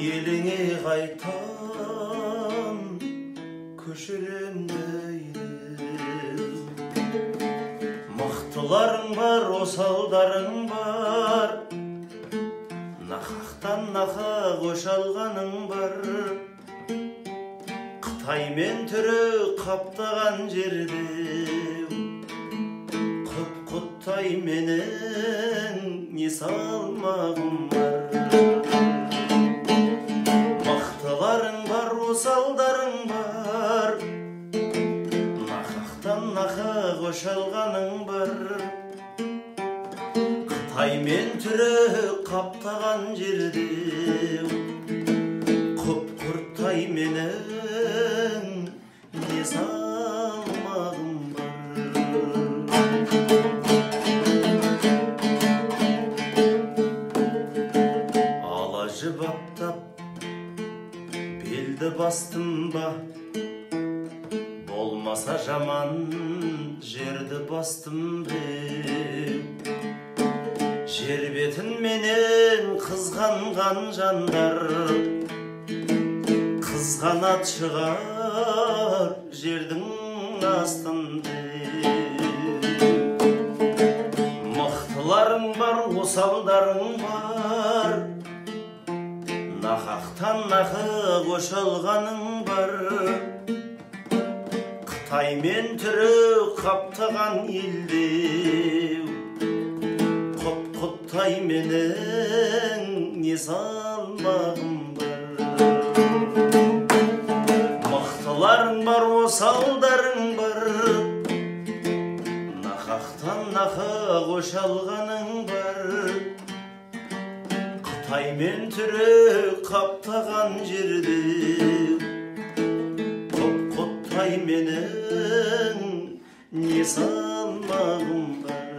еліңе қайтам көшірем деймін. Мықтыларың бар, осалдарың бар, нақақтан нақақ өш алғаның бар. Қытай мен түрі қаптаған жерде құт-құттай менің не салмағым бар. Мақтыларың бар, осалдарың бар, нақақтан нақақ өш алғаның бар. Қытай мен түрі қаптаған жерде құп-құрттай менің не салмағым бар. Ала жіп аптап белді бастым ба, болмаса жаман жерді бастым бе. Жер бетін менен қызғанған жандар қызғанат шығар жердің астында. Мықтыларың бар, осалдарың бар, нақақтан нақық өш алғаның бар. Қытай мен түрі қаптаған елде құп-құттай менің не салмағым бар. Мықтыларың бар, осалдарың бар, нақақтан нақық өш алғаның бар. Қытай мен түрі қаптаған жерде құп-құттай менің не салмағым бар.